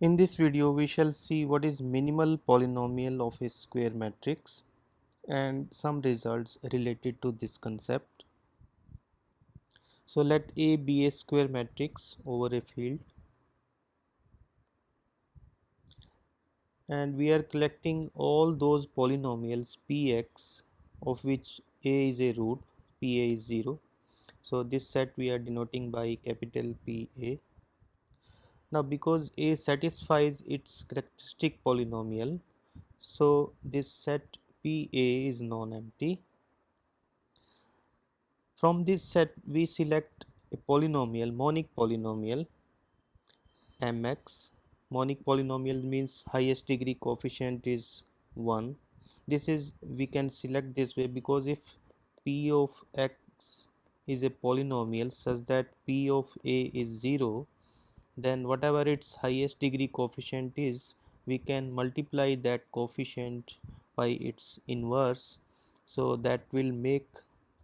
In this video, we shall see what is minimal polynomial of a square matrix and some results related to this concept. So let A be a square matrix over a field, and we are collecting all those polynomials Px of which A is a root, Pa is 0. So this set we are denoting by capital Pa. Now because A satisfies its characteristic polynomial, so this set Pa is non-empty. From this set we select a polynomial, monic polynomial mx. Monic polynomial means highest degree coefficient is 1. This is, we can select this way because if p of x is a polynomial such that p of a is 0, then whatever its highest degree coefficient is, we can multiply that coefficient by its inverse, so that will make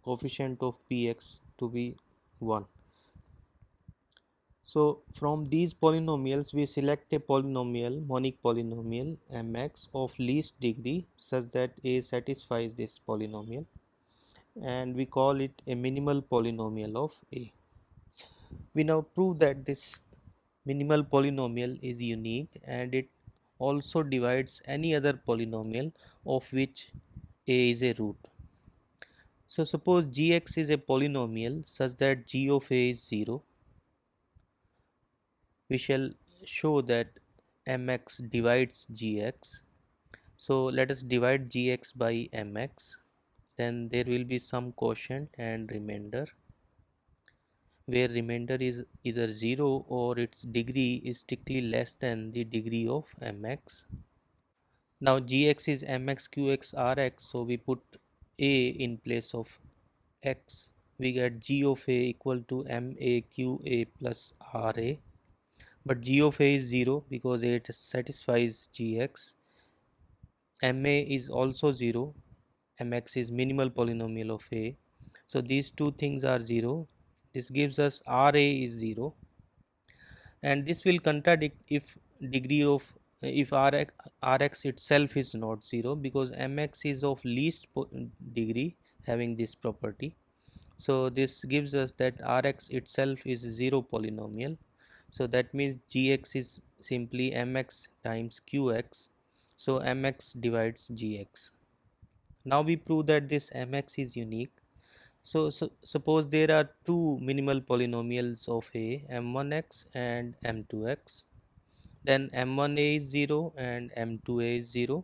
coefficient of px to be 1. So from these polynomials we select a polynomial, monic polynomial mx of least degree such that a satisfies this polynomial, and we call it a minimal polynomial of a. We now prove that this minimal polynomial is unique and it also divides any other polynomial of which a is a root. So suppose gx is a polynomial such that g of a is 0. We shall show that mx divides gx. So let us divide gx by mx. Then there will be some quotient and remainder, where remainder is either 0 or its degree is strictly less than the degree of mx. Now gx is mx qx rx, so we put a in place of x. We get g of a equal to ma qa plus ra, but g of a is 0 because it satisfies gx. Ma is also 0, mx is minimal polynomial of a, so these two things are 0. This gives us ra is 0, and this will contradict if degree of if rx itself is not 0, because mx is of least degree having this property. So this gives us that rx itself is 0 polynomial. So that means gx is simply mx times qx, so mx divides gx. Now we prove that this mx is unique. So suppose there are two minimal polynomials of a, m1x and m2x. Then m1a is 0 and m2a is 0.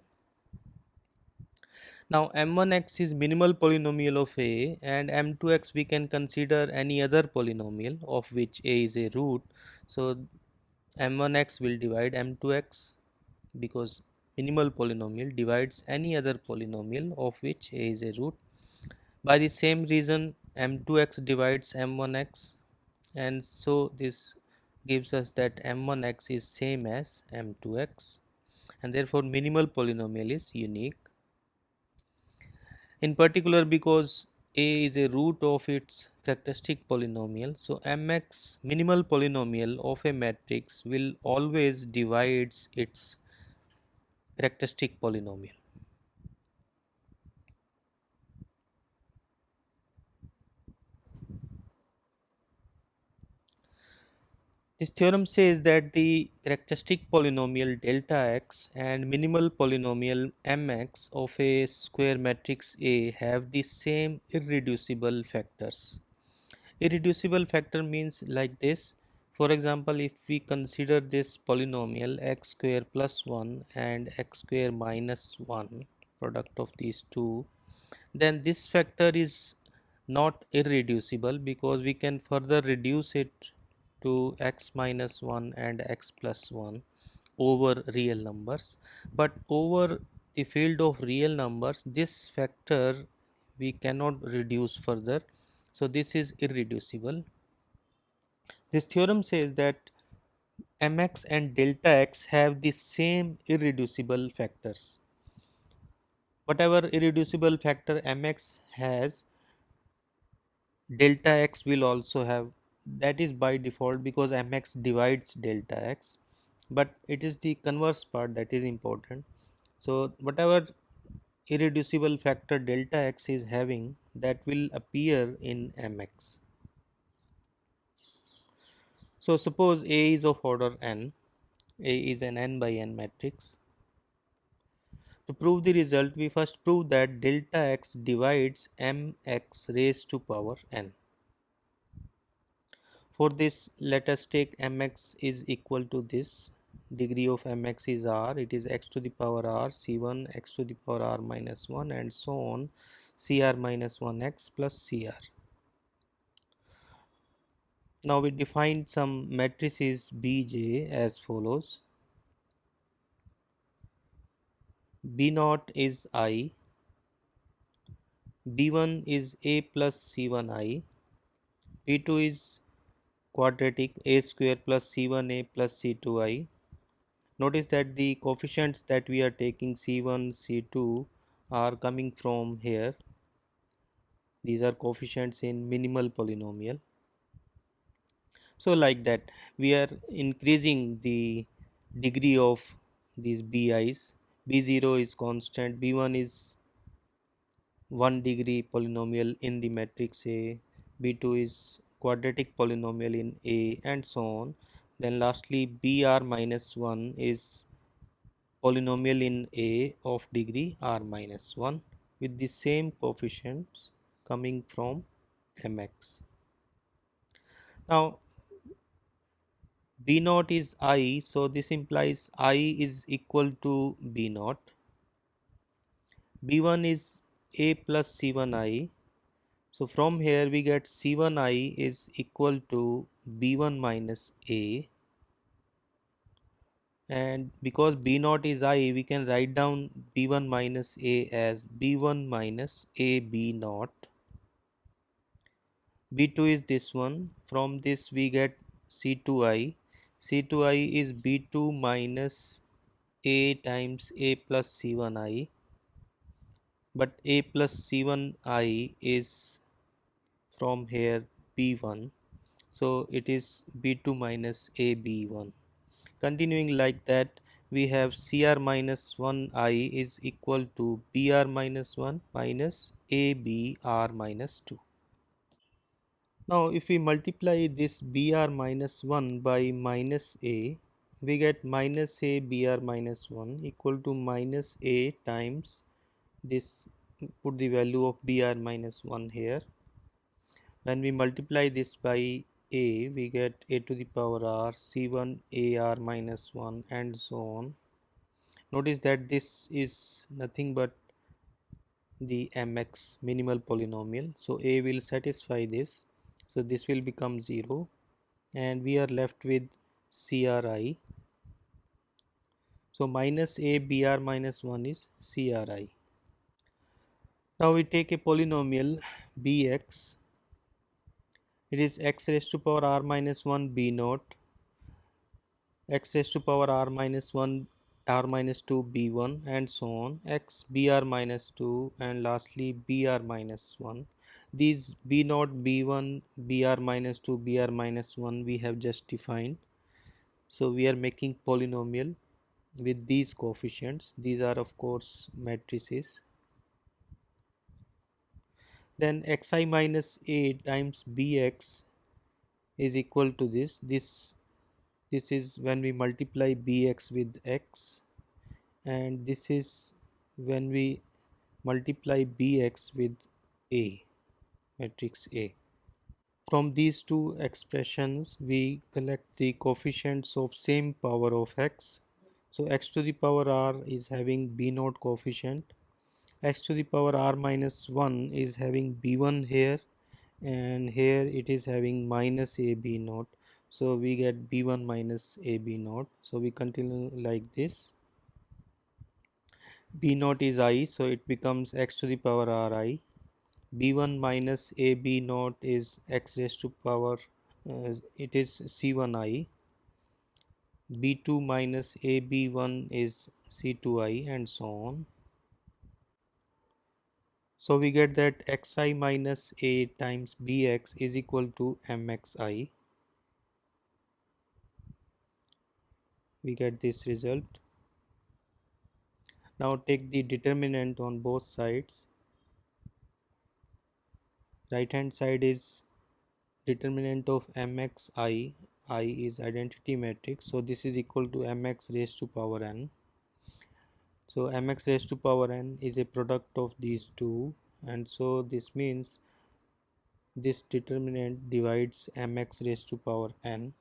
Now m1x is minimal polynomial of a, and m2x we can consider any other polynomial of which a is a root. So m1x will divide m2x because minimal polynomial divides any other polynomial of which a is a root. By the same reason m2x divides m1x, and so this gives us that m1x is same as m2x, and therefore minimal polynomial is unique. In particular, because a is a root of its characteristic polynomial, so mx minimal polynomial of a matrix will always divides its characteristic polynomial. This theorem says that the characteristic polynomial delta x and minimal polynomial mx of a square matrix A have the same irreducible factors. Irreducible factor means like this. For example, if we consider this polynomial x square plus 1 and x square minus 1, product of these two, then this factor is not irreducible because we can further reduce it to x minus 1 and x plus 1 over real numbers. But over the field of real numbers, this factor we cannot reduce further, so this is irreducible. This theorem says that mx and delta x have the same irreducible factors. Whatever irreducible factor mx has, delta x will also have. That is by default because mx divides delta x. but it is the converse part that is important. So whatever irreducible factor delta x is having, that will appear in mx. So suppose A is of order n, A is an n by n matrix. To prove the result, we first prove that delta x divides mx raised to power n. For this, let us take mx is equal to this. Degree of mx is r, it is x to the power r, c1 x to the power r minus 1 and so on, cr minus 1x plus cr. Now we define some matrices Bj as follows. B naught is I, B1 is A plus C1I, B2 is quadratic A square plus C1A plus C2I. Notice that the coefficients that we are taking C1, C2 are coming from here. These are coefficients in minimal polynomial. So like that we are increasing the degree of these Bi's. B0 is constant, B1 is 1 degree polynomial in the matrix A, B2 is quadratic polynomial in A and so on. Then lastly Br minus 1 is polynomial in A of degree r minus 1 with the same coefficients coming from mx. Now B naught is I, so this implies I is equal to B naught. B1 is A plus C1I. So from here we get C1I is equal to B1 minus A, and because B naught is I, we can write down B1 minus A as B1 minus A B naught. B2 is this one, from this we get C2I. C2I is B2 minus A times A plus C1I, but A plus C1I is from here B1, so it is B2 minus AB1. Continuing like that, we have CR minus 1I is equal to BR minus 1 minus ABR minus 2. Now if we multiply this BR minus 1 by minus A, we get minus A BR minus 1 equal to minus A times this, put the value of BR minus 1 here. When we multiply this by A, we get A to the power R, C1 AR minus 1 and so on. Notice that this is nothing but the mx minimal polynomial. So A will satisfy this. So this will become 0 and we are left with CRI. So minus A BR minus 1 is CRI. Now we take a polynomial Bx. It is x raised to power r minus 1 B naught, x raised to power r minus 1 r minus 2 b1 and so on, x br minus 2 and lastly br minus 1. These b naught b1 br minus 2 br minus 1 we have just defined. So we are making polynomial with these coefficients. These are of course matrices. Then xi minus a times bx is equal to this is when we multiply bx with x, and this is when we multiply bx with A, matrix A. From these two expressions we collect the coefficients of same power of x. So x to the power r is having b naught coefficient, x to the power r minus 1 is having b1 here, and here it is having minus ab naught. So we get b1 minus ab naught. So we continue like this. B naught is I, so it becomes x to the power Ri. B1 minus AB naught is x raised to power, it is C1I. B2 minus AB1 is C2I and so on. So we get that xi minus A times Bx is equal to mxi. we get this result. Now take the determinant on both sides. Right hand side is determinant of mx I is identity matrix, so this is equal to mx raised to power n. So mx raised to power n is a product of these two, and so this means this determinant divides mx raised to power n,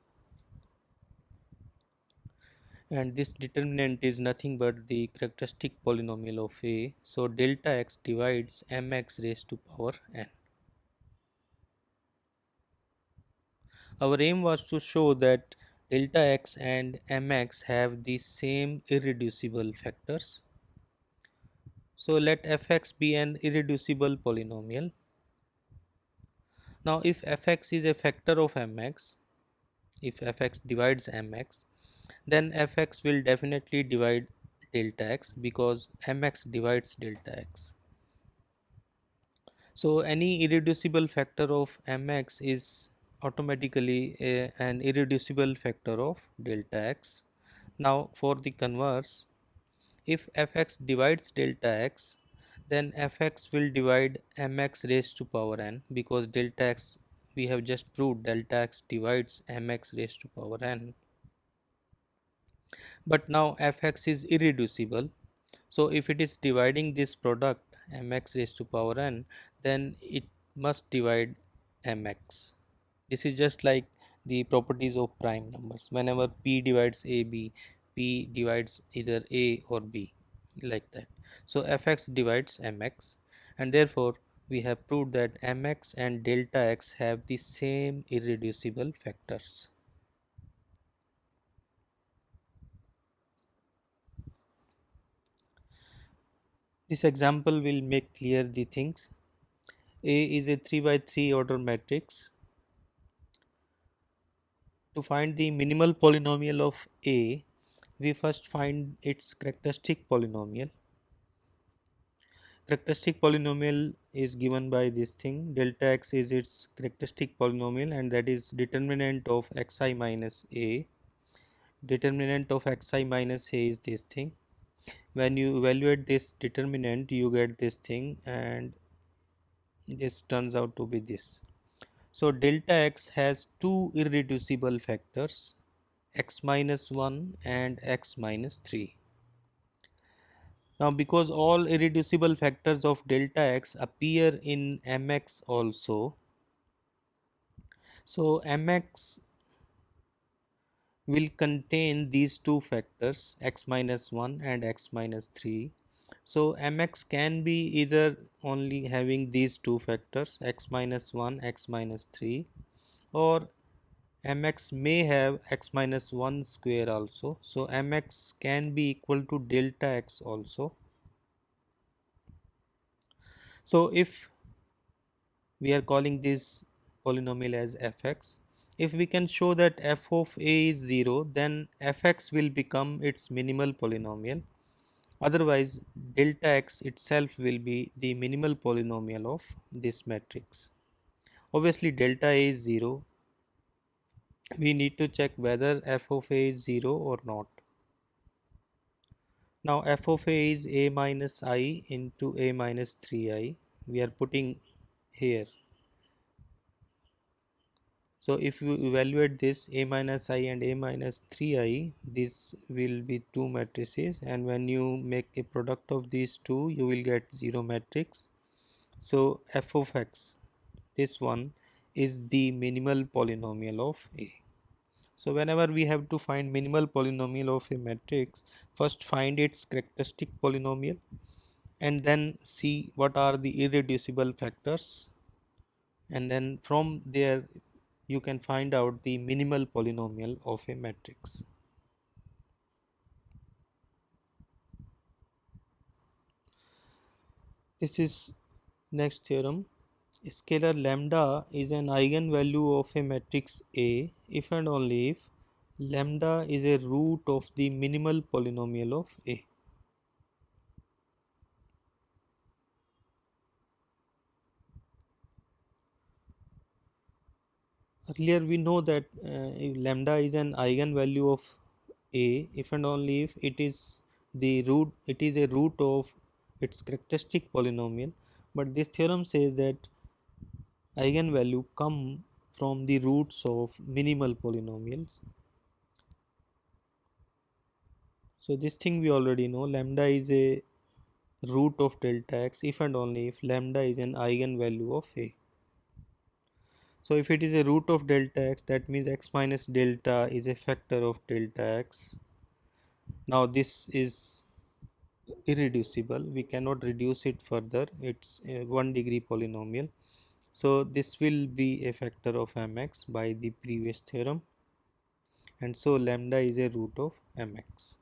and this determinant is nothing but the characteristic polynomial of a, so delta x divides mx raised to power n. Our aim was to show that delta x and mx have the same irreducible factors. So let fx be an irreducible polynomial. Now if fx is a factor of mx, if fx divides mx, then fx will definitely divide delta x because mx divides delta x. So any irreducible factor of mx is automatically an irreducible factor of delta x. Now for the converse, if fx divides delta x, then fx will divide mx raised to power n because delta x, we have just proved delta x divides mx raised to power n. But now fx is irreducible, so if it is dividing this product mx raised to power n, then it must divide mx. This is just like the properties of prime numbers. Whenever p divides ab, p divides either a or b, like that. So fx divides mx, and therefore we have proved that mx and delta x have the same irreducible factors. This example will make clear the things. A is a 3 by 3 order matrix. To find the minimal polynomial of A, we first find its characteristic polynomial. Characteristic polynomial is given by this thing. Delta x is its characteristic polynomial, and that is determinant of xi minus a. Determinant of xi minus a is this thing. When you evaluate this determinant, you get this thing, and this turns out to be this. So delta x has two irreducible factors, x minus 1 and x minus 3. Now because all irreducible factors of delta x appear in mx also, so mx will contain these two factors x minus 1 and x minus 3. So mx can be either only having these two factors x minus 1, x minus 3, or mx may have x minus 1 square also. So mx can be equal to delta x also. So if we are calling this polynomial as fx, if we can show that f of a is 0, then fx will become its minimal polynomial. Otherwise delta x itself will be the minimal polynomial of this matrix. Obviously delta a is 0, we need to check whether f of a is 0 or not. Now f of a is a minus I into a minus 3i, we are putting here. So if you evaluate this a minus I and a minus 3i, this will be two matrices, and when you make a product of these two, you will get 0 matrix. So f of x, this one, is the minimal polynomial of a. So whenever we have to find minimal polynomial of a matrix, first find its characteristic polynomial and then see what are the irreducible factors, and then from there you can find out the minimal polynomial of a matrix. This is next theorem. Scalar lambda is an eigenvalue of a matrix A if and only if lambda is a root of the minimal polynomial of A. Earlier we know that if lambda is an eigenvalue of a if and only if it is a root of its characteristic polynomial. But this theorem says that eigenvalue come from the roots of minimal polynomials. So this thing we already know, lambda is a root of delta x if and only if lambda is an eigenvalue of a. So if it is a root of delta x, that means x minus delta is a factor of delta x. Now this is irreducible, we cannot reduce it further, it's a 1-degree polynomial. So this will be a factor of mx by the previous theorem, and so lambda is a root of mx.